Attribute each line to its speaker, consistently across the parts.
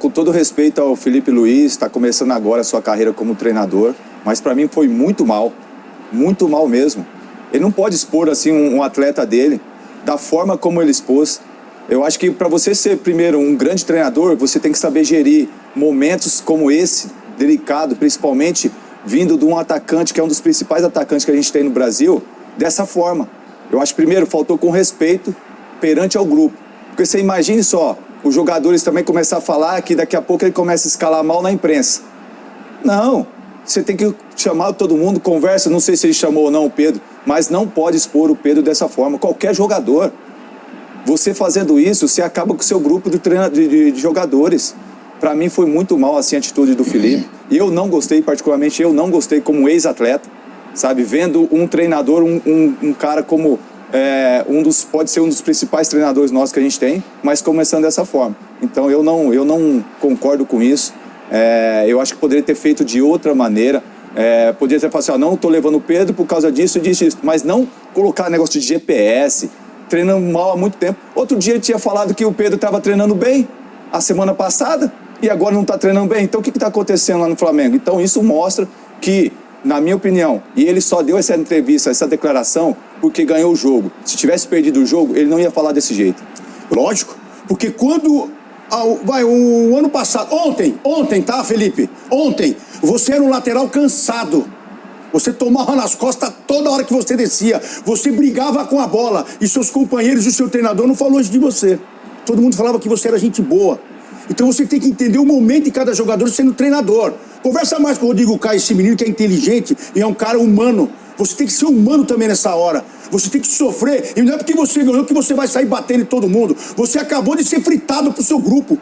Speaker 1: com todo respeito ao Felipe Luiz, está começando agora a sua carreira como treinador, mas para mim foi muito mal mesmo. Ele não pode expor assim um atleta dele, da forma como ele expôs. Eu acho que para você ser, primeiro, um grande treinador, você tem que saber gerir momentos como esse, delicado, principalmente vindo de um atacante, que é um dos principais atacantes que a gente tem no Brasil, dessa forma. Eu acho que, primeiro, faltou com respeito perante ao grupo. Porque você imagine só, os jogadores também começar a falar que daqui a pouco ele começa a escalar mal na imprensa. Não, você tem que chamar todo mundo, conversa, não sei se ele chamou ou não o Pedro, mas não pode expor o Pedro dessa forma, qualquer jogador. Você fazendo isso, você acaba com o seu grupo de jogadores. Para mim foi muito mal assim, a atitude do Felipe. E eu não gostei, particularmente eu não gostei como ex-atleta, sabe? Vendo um treinador, um cara como... pode ser um dos principais treinadores nossos que a gente tem, mas começando dessa forma. Então eu não concordo com isso. Eu acho que poderia ter feito de outra maneira. Poderia ter falado assim, não estou levando o Pedro por causa disso e disso, mas não colocar negócio de GPS, treinando mal há muito tempo. Outro dia ele tinha falado que o Pedro estava treinando bem a semana passada e agora não está treinando bem. Então o que está acontecendo lá no Flamengo? Então isso mostra que, na minha opinião, e ele só deu essa entrevista, essa declaração, porque ganhou o jogo. Se tivesse perdido o jogo, ele não ia falar desse jeito.
Speaker 2: Lógico, porque quando... o ano passado, ontem, tá, Felipe? Ontem, você era um lateral cansado. Você tomava nas costas toda hora que você descia. Você brigava com a bola. E seus companheiros e o seu treinador não falou isso de você. Todo mundo falava que você era gente boa. Então você tem que entender o momento de cada jogador sendo treinador. Conversa mais com o Rodrigo Caio, esse menino que é inteligente e é um cara humano. Você tem que ser humano também nessa hora. Você tem que sofrer. E não é porque você ganhou que você vai sair batendo em todo mundo. Você acabou de ser fritado pro seu grupo.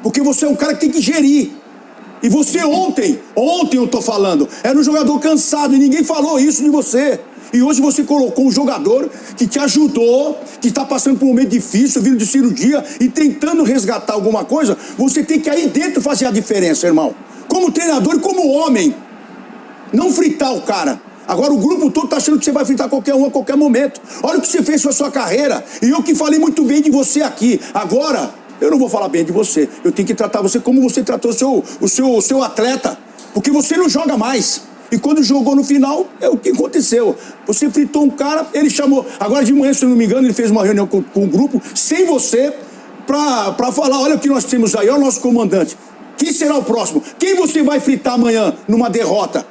Speaker 2: Porque você é um cara que tem que gerir. E você ontem eu tô falando, era um jogador cansado e ninguém falou isso de você. E hoje você colocou um jogador que te ajudou, que está passando por um momento difícil, vindo de cirurgia e tentando resgatar alguma coisa. Você tem que aí dentro fazer a diferença, irmão. Como treinador e como homem. Não fritar o cara. Agora o grupo todo tá achando que você vai fritar qualquer um a qualquer momento. Olha o que você fez com a sua carreira. E eu que falei muito bem de você aqui. Agora, eu não vou falar bem de você. Eu tenho que tratar você como você tratou o seu atleta. Porque você não joga mais. E quando jogou no final, é o que aconteceu. Você fritou um cara, ele chamou... Agora de manhã, se eu não me engano, ele fez uma reunião com o grupo, sem você, pra falar, olha o que nós temos aí, olha o nosso comandante. Quem será o próximo? Quem você vai fritar amanhã numa derrota?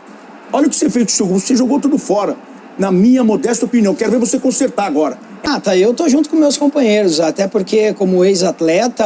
Speaker 2: Olha o que você fez com o seu grupo, você jogou tudo fora. Na minha modesta opinião, quero ver você consertar agora.
Speaker 3: Eu tô junto com meus companheiros, até porque como ex-atleta,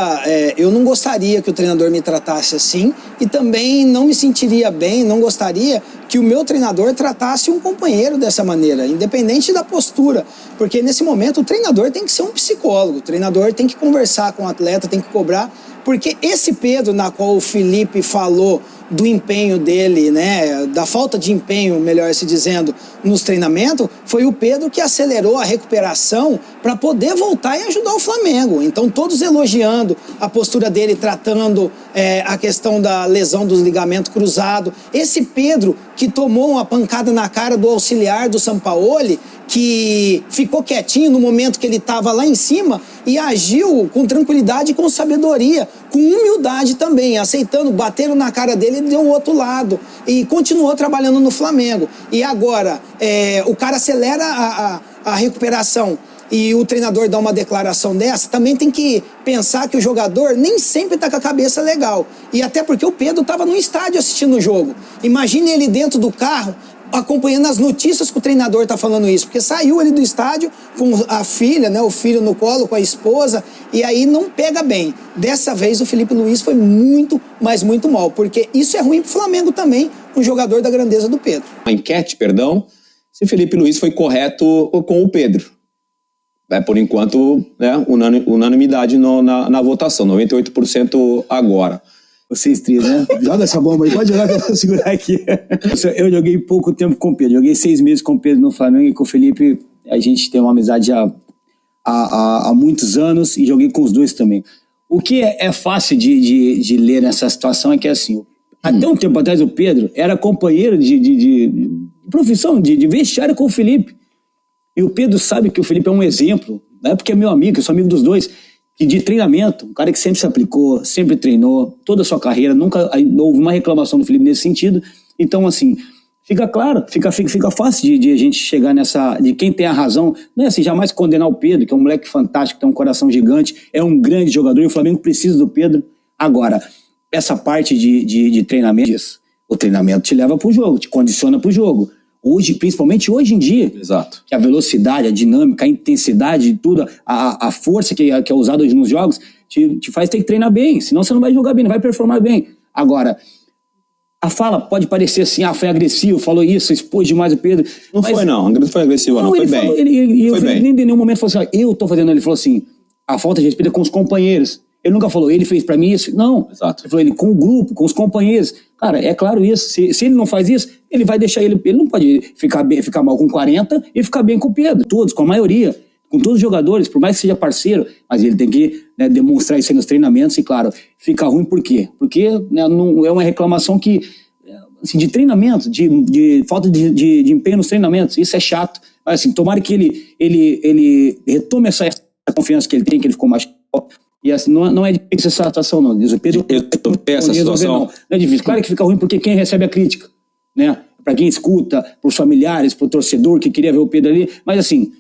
Speaker 3: eu não gostaria que o treinador me tratasse assim e também não me sentiria bem, não gostaria que o meu treinador tratasse um companheiro dessa maneira, independente da postura, porque nesse momento o treinador tem que ser um psicólogo, o treinador tem que conversar com o atleta, tem que cobrar, porque esse Pedro na qual o Felipe falou do empenho dele, né, da falta de empenho, melhor se dizendo, nos treinamentos, foi o Pedro que acelerou a recuperação para poder voltar e ajudar o Flamengo. Então todos elogiando a postura dele, tratando a questão da lesão dos ligamentos cruzados. Esse Pedro que tomou uma pancada na cara do auxiliar do Sampaoli, que ficou quietinho no momento que ele estava lá em cima e agiu com tranquilidade e com sabedoria, com humildade também, aceitando, bateram na cara dele e deu o outro lado e continuou trabalhando no Flamengo. E agora, o cara acelera a recuperação e o treinador dá uma declaração dessa, também tem que pensar que o jogador nem sempre está com a cabeça legal. E até porque o Pedro estava no estádio assistindo o jogo. Imagine ele dentro do carro, acompanhando as notícias que o treinador está falando isso, porque saiu ele do estádio com a filha, né, o filho no colo, com a esposa, e aí não pega bem. Dessa vez o Felipe Luiz foi muito, mas muito mal, porque isso é ruim para o Flamengo também, um jogador da grandeza do Pedro.
Speaker 4: A enquete, se Felipe Luiz foi correto com o Pedro. Por enquanto, né, unanimidade na votação, 98% agora.
Speaker 5: Vocês três, né? Joga essa bomba aí, pode jogar que eu vou segurar aqui. Eu joguei pouco tempo com o Pedro, joguei 6 meses com o Pedro no Flamengo e com o Felipe a gente tem uma amizade há muitos anos e joguei com os dois também. O que é fácil de ler nessa situação é que assim, até um tempo atrás o Pedro era companheiro de profissão, de vestiário com o Felipe. E o Pedro sabe que o Felipe é um exemplo, não é porque é meu amigo, eu sou amigo dos dois. que de treinamento, um cara que sempre se aplicou, sempre treinou, toda a sua carreira, nunca houve uma reclamação do Felipe nesse sentido. Então, assim, fica claro, fica fácil de a gente chegar nessa, de quem tem a razão, não é assim, jamais condenar o Pedro, que é um moleque fantástico, tem um coração gigante, é um grande jogador, e o Flamengo precisa do Pedro. Agora, essa parte de treinamento, o treinamento te leva pro jogo, te condiciona pro jogo. Hoje, principalmente hoje em dia,
Speaker 4: Exato.
Speaker 5: que a velocidade, a dinâmica, a intensidade, tudo, a força que é usada hoje nos jogos, te faz ter que treinar bem, senão você não vai jogar bem, não vai performar bem. Agora, a fala pode parecer assim, foi agressivo, falou isso, expôs demais o Pedro.
Speaker 4: Não foi agressivo, não, foi bem.
Speaker 5: Falou, ele nem em nenhum momento falou assim, eu tô fazendo, ele falou assim, a falta de respeito é com os companheiros. Ele nunca falou, ele fez pra mim isso. Não.
Speaker 4: Exato.
Speaker 5: Ele falou, ele com o grupo, com os companheiros. Cara, é claro isso. Se ele não faz isso, ele vai deixar ele não pode ficar mal com 40 e ficar bem com o Pedro. Todos, com a maioria. Com todos os jogadores, por mais que seja parceiro. Mas ele tem que demonstrar isso aí nos treinamentos. E claro, fica ruim por quê? Porque não é uma reclamação que, assim, de treinamento, de falta de empenho nos treinamentos. Isso é chato. Mas assim, tomara que ele retome essa confiança que ele tem, que ele ficou mais... E assim, não é difícil essa atuação, não. Diz o Pedro,
Speaker 4: essa situação.
Speaker 5: Não é difícil. Claro que fica ruim porque quem recebe a crítica, né? Para quem escuta, pros familiares, pro torcedor que queria ver o Pedro ali. Mas assim,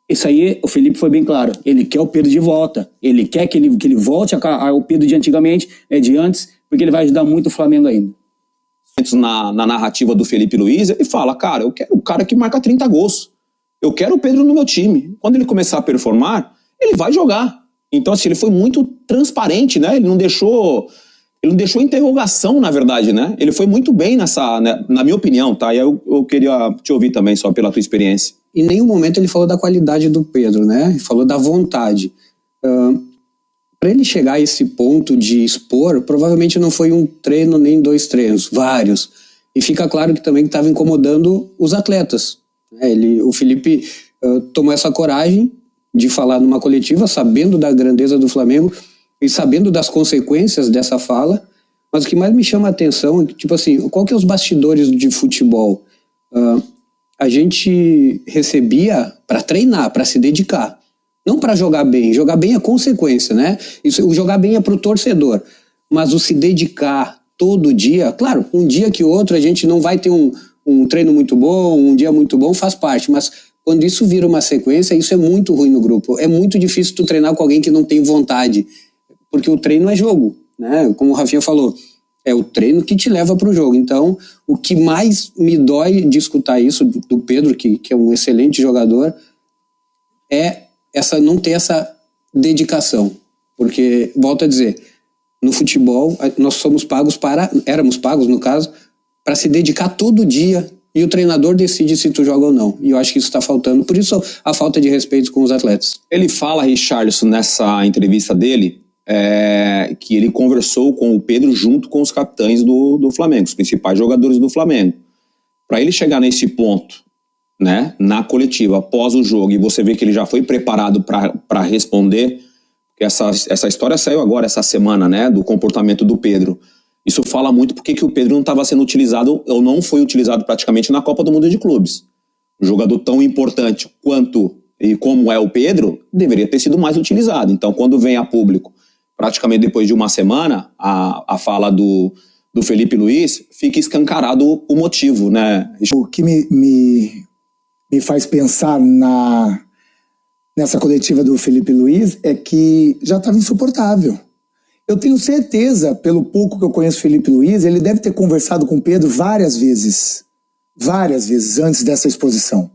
Speaker 5: isso aí, o Felipe foi bem claro. Ele quer o Pedro de volta. Ele quer que ele volte ao Pedro de antigamente, de antes, porque ele vai ajudar muito o Flamengo ainda.
Speaker 4: Na narrativa do Felipe Luiz, ele fala, cara, eu quero o cara que marca 30 gols. Eu quero o Pedro no meu time. Quando ele começar a performar, ele vai jogar. Então, assim, ele foi muito transparente, né? Ele não deixou interrogação, na verdade, né? Ele foi muito bem nessa, né? Na minha opinião, tá? E eu queria te ouvir também, só pela tua experiência.
Speaker 6: Em nenhum momento ele falou da qualidade do Pedro, né? Ele falou da vontade. Para ele chegar a esse ponto de expor, provavelmente não foi um treino nem 2 treinos, vários. E fica claro que também estava incomodando os atletas. O Felipe tomou essa coragem de falar numa coletiva, sabendo da grandeza do Flamengo e sabendo das consequências dessa fala, mas o que mais me chama a atenção é que, tipo assim, qual que é os bastidores de futebol? A gente recebia para treinar, para se dedicar, não para jogar bem é consequência, né? O jogar bem é pro torcedor, mas o se dedicar todo dia, claro, um dia que outro a gente não vai ter um treino muito bom, um dia muito bom, faz parte, mas quando isso vira uma sequência, isso é muito ruim no grupo. É muito difícil tu treinar com alguém que não tem vontade, porque o treino é jogo, né? Como o Rafinha falou, é o treino que te leva para o jogo. Então, o que mais me dói de escutar isso do Pedro, que é um excelente jogador, é não ter essa dedicação. Porque, volto a dizer, no futebol, nós éramos pagos, no caso, para se dedicar todo dia. E o treinador decide se tu joga ou não. E eu acho que isso está faltando. Por isso, a falta de respeito com os atletas.
Speaker 4: Ele fala, Richarlison, nessa entrevista dele, que ele conversou com o Pedro junto com os capitães do Flamengo, os principais jogadores do Flamengo. Para ele chegar nesse ponto, né, na coletiva, após o jogo, e você vê que ele já foi preparado para responder, porque essa história saiu agora, essa semana, né, do comportamento do Pedro. Isso fala muito porque que o Pedro não estava sendo utilizado, ou não foi utilizado praticamente na Copa do Mundo de Clubes. Um jogador tão importante quanto e como é o Pedro, deveria ter sido mais utilizado. Então, quando vem a público, praticamente depois de uma semana, a fala do Felipe Luiz, fica escancarado o motivo, né?
Speaker 7: O que me faz pensar nessa coletiva do Felipe Luiz é que já estava insuportável. Eu tenho certeza, pelo pouco que eu conheço o Felipe Luiz, ele deve ter conversado com o Pedro várias vezes antes dessa exposição.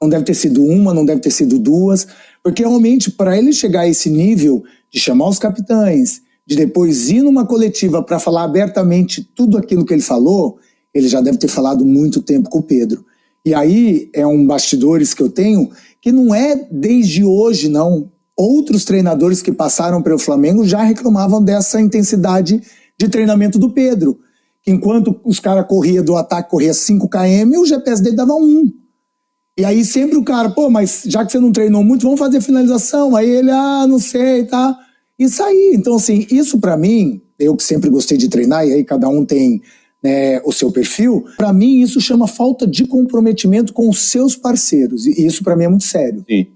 Speaker 7: Não deve ter sido uma, não deve ter sido 2, porque realmente para ele chegar a esse nível de chamar os capitães, de depois ir numa coletiva para falar abertamente tudo aquilo que ele falou, ele já deve ter falado muito tempo com o Pedro. E aí é um bastidores que eu tenho que não é desde hoje, não. Outros treinadores que passaram pelo Flamengo já reclamavam dessa intensidade de treinamento do Pedro. Enquanto os caras corriam do ataque, corria 5 km, o GPS dele dava 1. E aí sempre o cara, mas já que você não treinou muito, vamos fazer finalização. Aí ele, não sei, tá. Isso aí. Então, assim, isso pra mim, eu que sempre gostei de treinar, e aí cada um tem, né, o seu perfil, pra mim isso chama falta de comprometimento com os seus parceiros. E isso pra mim é muito sério.
Speaker 4: Sim.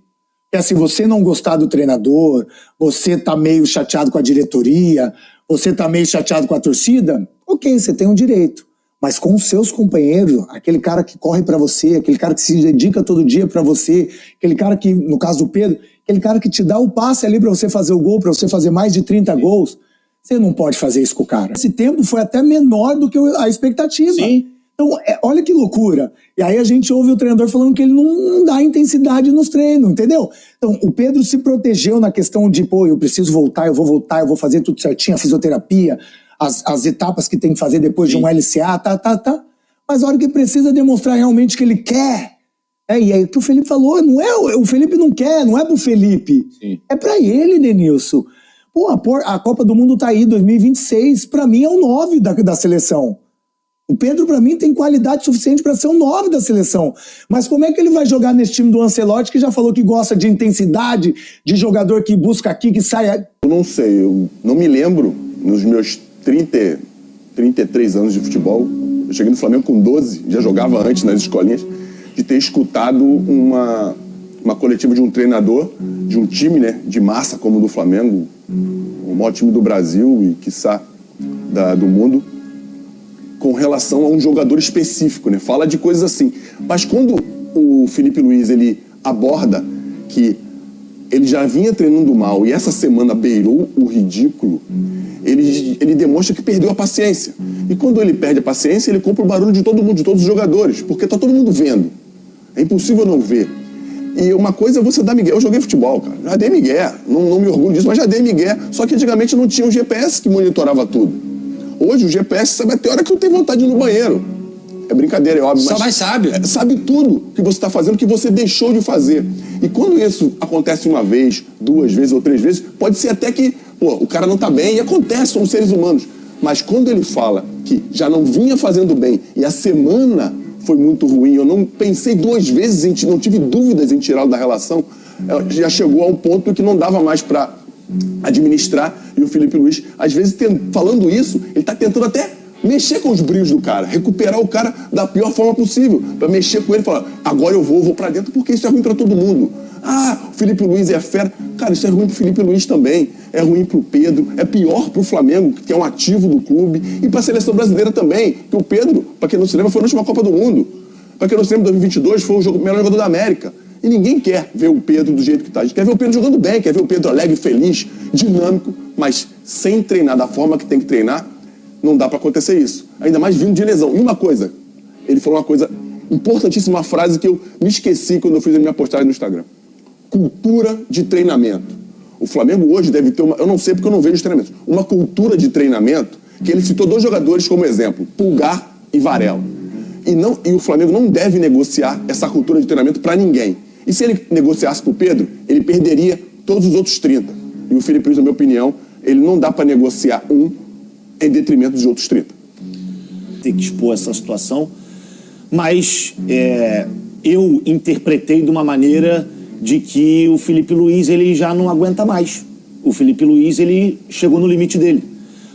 Speaker 7: Que se você não gostar do treinador, você tá meio chateado com a diretoria, você tá meio chateado com a torcida, ok, você tem um direito. Mas com os seus companheiros, aquele cara que corre pra você, aquele cara que se dedica todo dia pra você, aquele cara que, no caso do Pedro, aquele cara que te dá o passe ali pra você fazer o gol, pra você fazer mais de 30 gols, você não pode fazer isso com o cara. Esse tempo foi até menor do que a expectativa.
Speaker 5: Sim.
Speaker 7: Então, olha que loucura. E aí a gente ouve o treinador falando que ele não dá intensidade nos treinos, entendeu? Então, o Pedro se protegeu na questão de, pô, eu preciso voltar, eu vou fazer tudo certinho, a fisioterapia, as etapas que tem que fazer depois de um LCA, tá. Mas a hora que precisa demonstrar realmente que ele quer, e aí o que o Felipe falou, não é, o Felipe não quer, não é pro Felipe.
Speaker 5: Sim.
Speaker 7: É pra ele, Denilson. Pô, a Copa do Mundo tá aí, 2026, pra mim é o 9 da seleção. O Pedro, pra mim, tem qualidade suficiente pra ser o 9 da seleção. Mas como é que ele vai jogar nesse time do Ancelotti, que já falou que gosta de intensidade, de jogador que busca aqui, que sai...
Speaker 8: Eu não sei, eu não me lembro, nos meus 33 anos de futebol, eu cheguei no Flamengo com 12, já jogava antes nas escolinhas, de ter escutado uma coletiva de um treinador, de um time, né, de massa como o do Flamengo, o maior time do Brasil e, quiçá, do mundo, com relação a um jogador específico, né? Fala de coisas assim. Mas quando o Felipe Luiz, ele aborda que ele já vinha treinando mal e essa semana beirou o ridículo, ele demonstra que perdeu a paciência. E quando ele perde a paciência, ele compra o barulho de todo mundo, de todos os jogadores, porque tá todo mundo vendo. É impossível não ver. E uma coisa é você dar migué. Eu joguei futebol, cara. Já dei migué. Não me orgulho disso, mas já dei migué. Só que antigamente não tinha um GPS que monitorava tudo. Hoje o GPS sabe até a hora que eu tenho vontade de ir no banheiro. É brincadeira, é óbvio.
Speaker 5: Só mais sabe.
Speaker 8: Sabe tudo que você está fazendo, que você deixou de fazer. E quando isso acontece uma vez, 2 vezes ou 3 vezes, pode ser até que, o cara não está bem, e acontece, somos seres humanos. Mas quando ele fala que já não vinha fazendo bem e a semana foi muito ruim, eu não pensei 2 vezes, não tive dúvidas em tirá-lo da relação, já chegou a um ponto que não dava mais para administrar. E o Felipe Luiz, às vezes, falando isso, ele está tentando até mexer com os brilhos do cara, recuperar o cara da pior forma possível, para mexer com ele e falar, agora eu vou para dentro, porque isso é ruim para todo mundo. O Felipe Luiz é fera. Cara, isso é ruim pro Felipe Luiz também, é ruim pro Pedro, é pior pro Flamengo, que é um ativo do clube, e pra seleção brasileira também, que o Pedro, para quem não se lembra, foi na última Copa do Mundo. Para quem não se lembra, 2022 foi o melhor jogador da América. E ninguém quer ver o Pedro do jeito que tá. A gente quer ver o Pedro jogando bem, quer ver o Pedro alegre, feliz, dinâmico, mas sem treinar da forma que tem que treinar, não dá para acontecer isso. Ainda mais vindo de lesão. E uma coisa, ele falou uma coisa importantíssima, uma frase que eu me esqueci quando eu fiz a minha postagem no Instagram. Cultura de treinamento. O Flamengo hoje deve ter eu não sei porque eu não vejo os treinamentos, uma cultura de treinamento que ele citou 2 jogadores como exemplo, Pulgar e Varela. E o Flamengo não deve negociar essa cultura de treinamento para ninguém. E se ele negociasse para o Pedro, ele perderia todos os outros 30. E o Felipe Luiz, na minha opinião, ele não dá para negociar em detrimento dos outros 30.
Speaker 9: Tem que expor essa situação, mas eu interpretei de uma maneira de que o Felipe Luiz ele já não aguenta mais. O Felipe Luiz ele chegou no limite dele.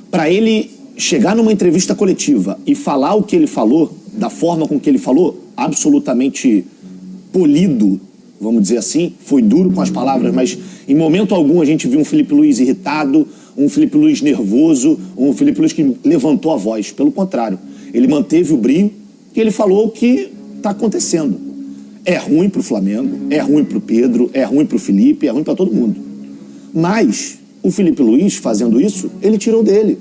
Speaker 9: Para ele chegar numa entrevista coletiva e falar o que ele falou, da forma com que ele falou, absolutamente polido, vamos dizer assim, foi duro com as palavras, mas em momento algum a gente viu um Felipe Luiz irritado, um Felipe Luiz nervoso, um Felipe Luiz que levantou a voz. Pelo contrário, ele manteve o brilho e ele falou o que está acontecendo. É ruim para o Flamengo, é ruim para o Pedro, é ruim para o Felipe, é ruim para todo mundo. Mas o Felipe Luiz, fazendo isso, ele tirou dele.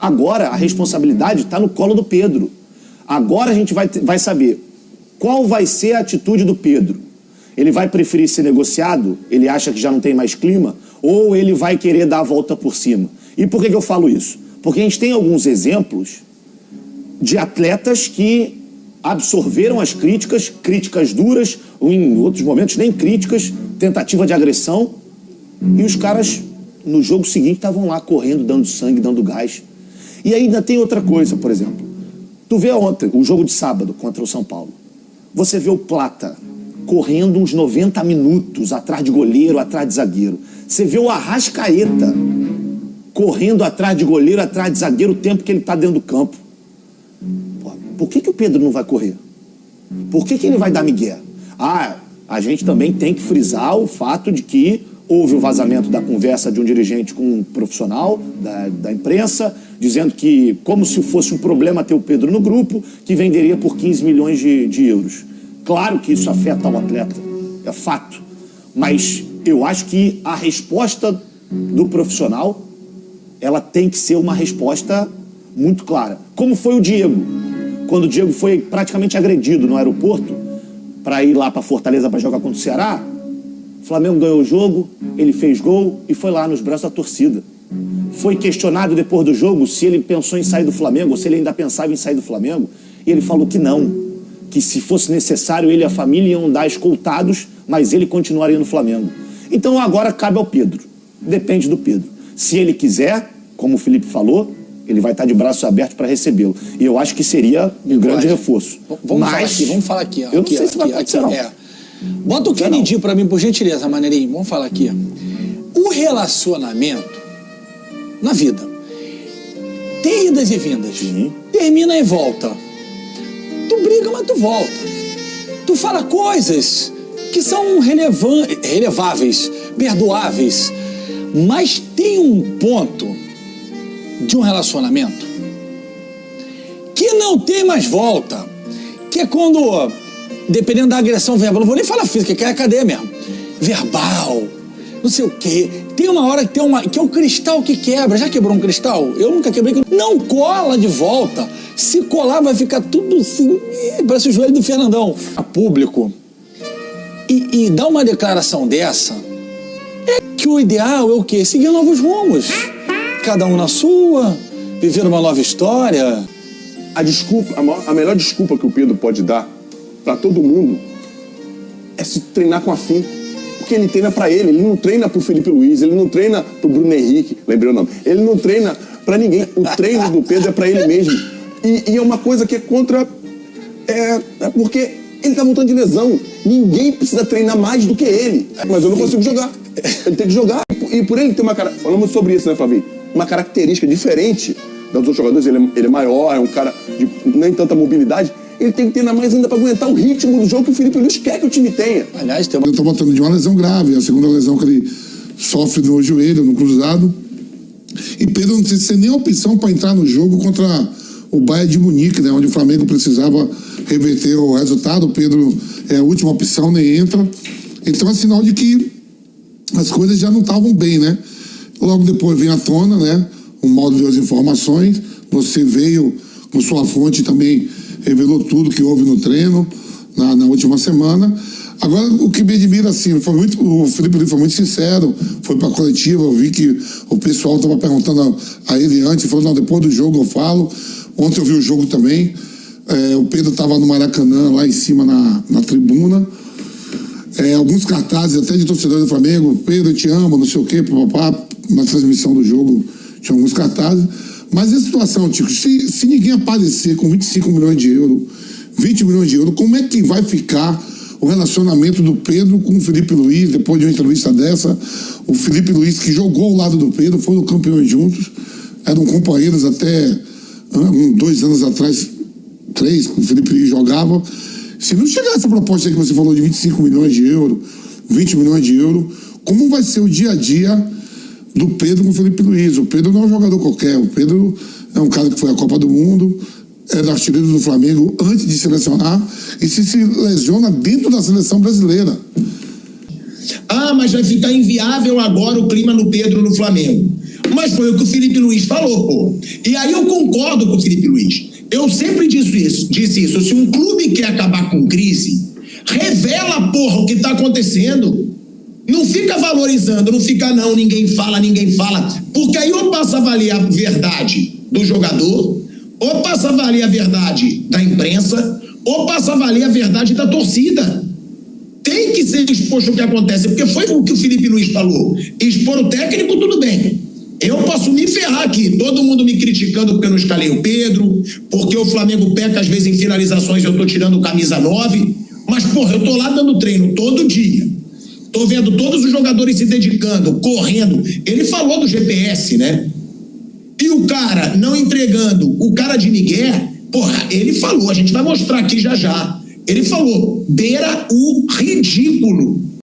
Speaker 9: Agora a responsabilidade está no colo do Pedro. Agora a gente vai saber qual vai ser a atitude do Pedro. Ele vai preferir ser negociado? Ele acha que já não tem mais clima? Ou ele vai querer dar a volta por cima? E por que eu falo isso? Porque a gente tem alguns exemplos de atletas que absorveram as críticas duras, ou em outros momentos nem críticas, tentativa de agressão, e os caras no jogo seguinte estavam lá correndo, dando sangue, dando gás. E ainda tem outra coisa, por exemplo. Tu vê ontem, o jogo de sábado contra o São Paulo. Você vê o Plata correndo uns 90 minutos atrás de goleiro, atrás de zagueiro. Você vê o Arrascaeta correndo atrás de goleiro, atrás de zagueiro o tempo que ele está dentro do campo. Pô, por que o Pedro não vai correr? Por que ele vai dar migué? a gente também tem que frisar o fato de que houve o vazamento da conversa de um dirigente com um profissional da imprensa, dizendo que, como se fosse um problema ter o Pedro no grupo, que venderia por 15 milhões de euros. Claro que isso afeta o atleta, é fato. Mas eu acho que a resposta do profissional, ela tem que ser uma resposta muito clara. Como foi o Diego, quando o Diego foi praticamente agredido no aeroporto para ir lá para Fortaleza para jogar contra o Ceará, o Flamengo ganhou o jogo, ele fez gol e foi lá nos braços da torcida. Foi questionado depois do jogo se ele pensou em sair do Flamengo, ou se ele ainda pensava em sair do Flamengo, e ele falou que não, que se fosse necessário ele e a família iam andar escoltados, mas ele continuaria no Flamengo. Então agora cabe ao Pedro, depende do Pedro. Se ele quiser, como o Felipe falou, ele vai estar de braços abertos para recebê-lo. E eu acho que seria um grande reforço.
Speaker 10: Vamos falar aqui. Ó.
Speaker 9: Eu não sei se vai acontecer, não.
Speaker 10: Bota o Kennedy para mim, por gentileza, maneirinho. Vamos falar aqui. O relacionamento na vida tem idas e vindas. Termina e volta. Tu briga, mas tu volta. Tu fala coisas que são releváveis, perdoáveis. Mas tem um ponto de um relacionamento que não tem mais volta. Que é quando, dependendo da agressão verbal, não vou nem falar física, que é a cadeia mesmo. Verbal, não sei o quê. Tem uma hora que que é o cristal que quebra. Já quebrou um cristal? Eu nunca quebrei. Não cola de volta. Se colar, vai ficar tudo assim. Parece o joelho do Fernandão. A público. E dar uma declaração dessa, é que o ideal é o quê? Seguir novos rumos. Cada um na sua, viver uma nova história.
Speaker 8: A melhor desculpa que o Pedro pode dar para todo mundo é se treinar com afinco. Porque ele treina para ele não treina pro Felipe Luiz, ele não treina pro Bruno Henrique, lembrei o nome. Ele não treina para ninguém. O treino do Pedro é para ele mesmo. E é uma coisa que é contra... porque ele tá voltando de lesão. Ninguém precisa treinar mais do que ele. Mas eu não consigo jogar. Ele tem que jogar. E por ele ter uma cara... Falamos sobre isso, né, Flavinho? Uma característica diferente dos outros jogadores. Ele é maior, é um cara de nem tanta mobilidade. Ele tem que treinar mais ainda para aguentar o ritmo do jogo que o Felipe Luiz quer que o time tenha.
Speaker 10: Aliás,
Speaker 11: Ele tá voltando de uma lesão grave, a segunda lesão que ele sofre no joelho, no cruzado. E Pedro não tem nem a opção para entrar no jogo contra o Bayern de Munique, né, onde o Flamengo precisava reverter o resultado. O Pedro é a última opção, nem entra. Então é sinal de que as coisas já não estavam bem, né? Logo depois vem à tona, né, o modo de as informações. Você veio com sua fonte também, revelou tudo que houve no treino na última semana. Agora, o que me admira, assim, o Felipe Luiz foi muito sincero, foi para a coletiva, eu vi que o pessoal estava perguntando a ele antes, falou, não, depois do jogo eu falo. Ontem eu vi o jogo também, o Pedro estava no Maracanã, lá em cima na tribuna, alguns cartazes até de torcedores do Flamengo, Pedro, eu te amo, não sei o quê, papapá, na transmissão do jogo tinha alguns cartazes. Mas a situação, Tico, se ninguém aparecer com 25 milhões de euros, 20 milhões de euros, como é que vai ficar o relacionamento do Pedro com o Felipe Luiz, depois de uma entrevista dessa? O Felipe Luiz, que jogou ao lado do Pedro, foram campeões juntos, eram companheiros até 2 anos atrás, 3, o Felipe Luiz jogava. Se não chegar essa proposta aí que você falou de 25 milhões de euros, 20 milhões de euros, como vai ser o dia a dia do Pedro com o Felipe Luiz? O Pedro não é um jogador qualquer, o Pedro é um cara que foi à Copa do Mundo, é da artilheiro do Flamengo antes de selecionar e se lesiona dentro da seleção brasileira.
Speaker 12: Mas vai ficar inviável agora o clima no Pedro no Flamengo. Mas foi o que o Felipe Luiz falou, pô. E aí eu concordo com o Felipe Luiz. Eu sempre disse isso. Se um clube quer acabar com crise, revela, porra, o que tá acontecendo. Não fica valorizando, não fica não, ninguém fala. Porque aí ou passa a valer a verdade do jogador, ou passa a valer a verdade da imprensa, ou passa a valer a verdade da torcida. Tem que ser exposto o que acontece, porque foi o que o Felipe Luiz falou. Expor o técnico, tudo bem. Eu posso me ferrar aqui, todo mundo me criticando porque eu não escalei o Pedro, porque o Flamengo peca às vezes em finalizações, eu tô tirando camisa 9, mas porra, eu tô lá dando treino todo dia. Tô vendo todos os jogadores se dedicando, correndo. Ele falou do GPS, né? E o cara não entregando, o cara de Miguel, porra, ele falou, a gente vai mostrar aqui já. Ele falou, beira o ridículo.